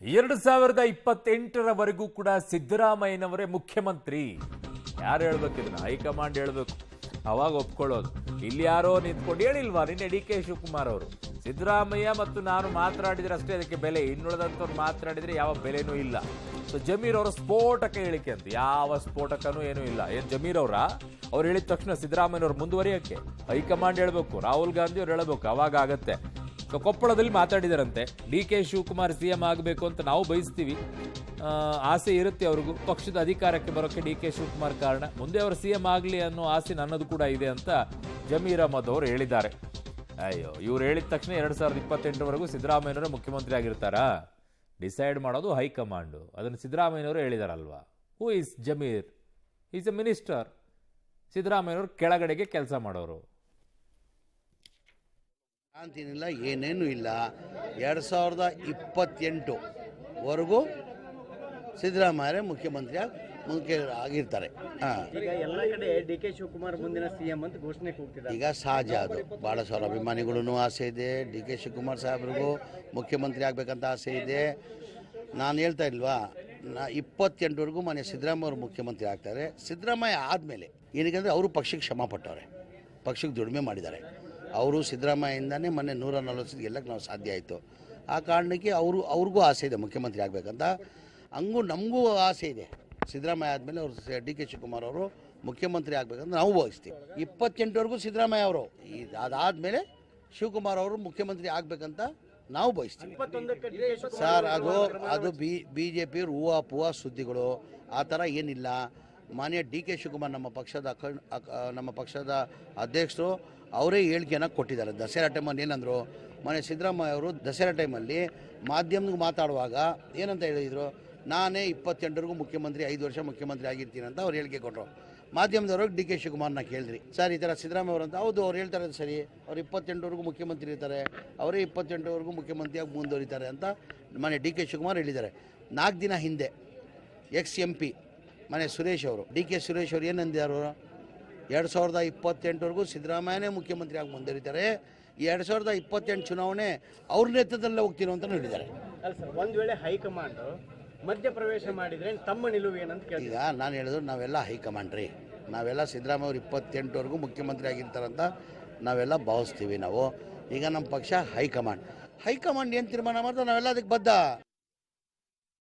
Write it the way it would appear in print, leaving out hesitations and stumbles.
2028ರವರೆಗೂ ಕೂಡ ಸಿದ್ದರಾಮಯ್ಯನವರೇ ಮುಖ್ಯಮಂತ್ರಿ. ಯಾರು ಹೇಳ್ಬೇಕು ಇದನ್ನ? ಹೈಕಮಾಂಡ್ ಹೇಳ್ಬೇಕು, ಅವಾಗ ಒಪ್ಕೊಳ್ಳೋದು. ಇಲ್ಲಿ ಯಾರೋ ನಿಂತ್ಕೊಂಡು ಹೇಳಿಲ್ವಾ ನಿನ್ನೆ ಡಿ ಕೆ ಶಿವಕುಮಾರ್ ಅವರು, ಸಿದ್ದರಾಮಯ್ಯ ಮತ್ತು ನಾನು ಮಾತನಾಡಿದ್ರೆ ಅಷ್ಟೇ ಅದಕ್ಕೆ ಬೆಲೆ, ಇನ್ನುಳಿದಂಥವ್ರು ಮಾತನಾಡಿದ್ರೆ ಯಾವ ಬೆಲೆನೂ ಇಲ್ಲ. ಸೊ ಜಮೀರ್ ಅವರ ಸ್ಫೋಟಕ ಹೇಳಿಕೆ ಅಂತ, ಯಾವ ಸ್ಫೋಟಕನೂ ಏನೂ ಇಲ್ಲ. ಏನು ಜಮೀರ್ ಅವರ ಅವ್ರು ಹೇಳಿದ ತಕ್ಷಣ ಸಿದ್ದರಾಮಯ್ಯನವ್ರು ಮುಂದುವರಿಯೋಕ್ಕೆ ಹೈಕಮಾಂಡ್ ಹೇಳ್ಬೇಕು, ರಾಹುಲ್ ಗಾಂಧಿ ಅವ್ರು ಹೇಳಬೇಕು, ಅವಾಗ ಆಗತ್ತೆ. ಕೊಪ್ಪಳದಲ್ಲಿ ಮಾತಾಡಿದಾರಂತೆ, ಡಿ ಕೆ ಶಿವಕುಮಾರ್ CM ಆಗಬೇಕು ಅಂತ ನಾವು ಬಯಸ್ತೀವಿ, ಆಸೆ ಇರುತ್ತೆ ಅವ್ರಿಗೂ, ಪಕ್ಷದ ಅಧಿಕಾರಕ್ಕೆ ಬರೋಕ್ಕೆ ಡಿ ಕೆ ಶಿವಕುಮಾರ್ ಕಾರಣ, ಮುಂದೆ ಅವರು CM ಆಗಲಿ ಅನ್ನೋ ಆಸೆ ನನ್ನದು ಕೂಡ ಇದೆ ಅಂತ ಜಮೀರ್ ಅಹಮದ್ ಅವರು ಹೇಳಿದ್ದಾರೆ. ಅಯ್ಯೋ, ಇವ್ರು ಹೇಳಿದ ತಕ್ಷಣ 2028ವರೆಗೂ ಸಿದ್ದರಾಮಯ್ಯನವರೇ ಮುಖ್ಯಮಂತ್ರಿ ಆಗಿರ್ತಾರಾ? ಡಿಸೈಡ್ ಮಾಡೋದು ಹೈಕಮಾಂಡು. ಅದನ್ನು ಸಿದ್ದರಾಮಯ್ಯನವರು ಹೇಳಿದಾರಲ್ವಾ. Who is Zameer? Is a minister. ಸಿದ್ದರಾಮಯ್ಯನವರು ಕೆಳಗಡೆಗೆ ಕೆಲಸ ಮಾಡೋರು. ಅಂತಿನಿಲ್ಲ, ಏನೇನು ಇಲ್ಲ. 2028ವರೆಗೂ ಸಿದ್ದರಾಮಯ್ಯ ಮುಖ್ಯಮಂತ್ರಿ ಆಗಿರ್ತಾರೆ. ಈಗ ಎಲ್ಲ ಕಡೆ ಡಿ ಕೆ ಶಿವಕುಮಾರ್ ಮುಂದಿನ CM ಅಂತ ಘೋಷಣೆ ಕೂಗ್ತಿದ್ದಾರೆ. ಈಗ ಸಹಜ, ಅದು ಭಾಳ ಸಾವಿರ ಅಭಿಮಾನಿಗಳೂ ಆಸೆ ಇದೆ. ಡಿ ಕೆ ಶಿವಕುಮಾರ್ ಸಾಹೇಬ್ರಿಗೂ ಮುಖ್ಯಮಂತ್ರಿ ಆಗಬೇಕಂತ ಆಸೆ ಇದೆ. ನಾನು ಹೇಳ್ತಾ ಇಲ್ವಾ, 28ವರೆಗೂ ಮನೆ ಸಿದ್ದರಾಮಯ್ಯ ಅವರು ಮುಖ್ಯಮಂತ್ರಿ ಆಗ್ತಾರೆ. ಸಿದ್ದರಾಮಯ್ಯ ಆದಮೇಲೆ ಏನಕ್ಕೆ ಅವರು ಪಕ್ಷಕ್ಕೆ ಶ್ರಮ ಪಟ್ಟವ್ರೆ, ಪಕ್ಷಕ್ಕೆ ದುಡಿಮೆ ಮಾಡಿದ್ದಾರೆ. ಅವರು ಸಿದ್ದರಾಮಯ್ಯದಿಂದನೇ ಮೊನ್ನೆ 140 ಗೆಲ್ಲಕ್ಕೆ ನಾವು ಸಾಧ್ಯ ಆಯಿತು. ಆ ಕಾರಣಕ್ಕೆ ಅವ್ರಿಗೂ ಆಸೆ ಇದೆ ಮುಖ್ಯಮಂತ್ರಿ ಆಗಬೇಕಂತ. ಹಂಗೂ ನಮಗೂ ಆಸೆ ಇದೆ, ಸಿದ್ದರಾಮಯ್ಯ ಆದಮೇಲೆ ಅವರು ಡಿ ಕೆ ಶಿವಕುಮಾರ್ ಅವರು ಮುಖ್ಯಮಂತ್ರಿ ಆಗಬೇಕಂತ ನಾವು ಭಾವಿಸ್ತೀವಿ. 28ವರೆಗೂ ಸಿದ್ದರಾಮಯ್ಯ ಅವರು, ಅದಾದಮೇಲೆ ಶಿವಕುಮಾರ್ ಅವರು ಮುಖ್ಯಮಂತ್ರಿ ಆಗಬೇಕಂತ ನಾವು ಬಯಸ್ತೀವಿ. ಸರ್, ಅದು BJP ಹೂವಾಪೂವ ಸುದ್ದಿಗಳು, ಆ ಥರ ಏನಿಲ್ಲ. ಮಾನ್ಯ ಡಿ ಕೆ ಶಿವಕುಮಾರ್ ನಮ್ಮ ಪಕ್ಷದ ಅಧ್ಯಕ್ಷರು ಅವರೇ ಹೇಳಿಕೆಯನ್ನು ಕೊಟ್ಟಿದ್ದಾರೆ. ದಸರಾ ಟೈಮಲ್ಲಿ ಏನಂದರು, ಮಾನ್ಯ ಸಿದ್ದರಾಮಯ್ಯ ಅವರು ದಸರಾ ಟೈಮಲ್ಲಿ ಮಾಧ್ಯಮಕ್ಕೆ ಮಾತಾಡುವಾಗ ಏನಂತ ಹೇಳಿದರು, ನಾನೇ 28ವರೆಗೂ ಮುಖ್ಯಮಂತ್ರಿ, 5 ವರ್ಷ ಮುಖ್ಯಮಂತ್ರಿ ಆಗಿರ್ತೀನಿ ಅಂತ ಅವ್ರು ಹೇಳಿಕೆ ಕೊಟ್ಟರು. ಮಾಧ್ಯಮದವ್ರಿಗೆ ಡಿ ಕೆ ಶಿವಕುಮಾರ್ನ ಕೇಳಿದ್ರಿ, ಸರ್ ಈ ಥರ ಸಿದ್ದರಾಮಯ್ಯ ಅವರು ಅಂತ. ಹೌದು, ಅವ್ರು ಹೇಳ್ತಾರೆ ಸರಿ, ಅವ್ರು 28ವರೆಗೂ ಮುಖ್ಯಮಂತ್ರಿ ಇರ್ತಾರೆ, ಅವರೇ 28ವರೆಗೂ ಮುಖ್ಯಮಂತ್ರಿಯಾಗಿ ಮುಂದುವರಿತಾರೆ ಅಂತ ಮಾನ್ಯ ಡಿ ಕೆ ಶಿವಕುಮಾರ್ ಹೇಳಿದ್ದಾರೆ. 4 ದಿನ ಹಿಂದೆ ex-MP ಮನೆ ಸುರೇಶ್ ಅವರು, ಡಿ ಕೆ ಸುರೇಶ್ ಅವರು ಏನಂದಿದ್ದಾರೆ, 2028ವರೆಗೂ ಸಿದ್ದರಾಮಯ್ಯನೇ ಮುಖ್ಯಮಂತ್ರಿ ಆಗಿ ಮುಂದುವರಿತಾರೆ, 2028 ಚುನಾವಣೆ ಅವ್ರ ನೇತೃತ್ವದಲ್ಲೇ ಹೋಗ್ತೀರೋ ಅಂತ ಹೇಳಿದ್ದಾರೆ. ಅಲ್ಲ ಸರ್, ಒಂದು ವೇಳೆ ಹೈಕಮಾಂಡ್ ಮಧ್ಯಪ್ರವೇಶ ಮಾಡಿದರೆ ತಮ್ಮ ನಿಲುವು ಏನಂತ ಕೇಳಿ. ಈಗ ನಾನು ಹೇಳಿದ್ರು, ನಾವೆಲ್ಲ ಹೈಕಮಾಂಡ್ ರೀ, ನಾವೆಲ್ಲ ಸಿದ್ದರಾಮಯ್ಯ ಅವರು 28ವರೆಗೂ ಮುಖ್ಯಮಂತ್ರಿ ಆಗಿರ್ತಾರಂತ ನಾವೆಲ್ಲ ಭಾವಿಸ್ತೀವಿ ನಾವು. ಈಗ ನಮ್ಮ ಪಕ್ಷ ಹೈಕಮಾಂಡ್ ಏನು ತೀರ್ಮಾನ ಮಾಡ್ತಾರೆ ನಾವೆಲ್ಲ ಅದಕ್ಕೆ ಬದ್ಧ.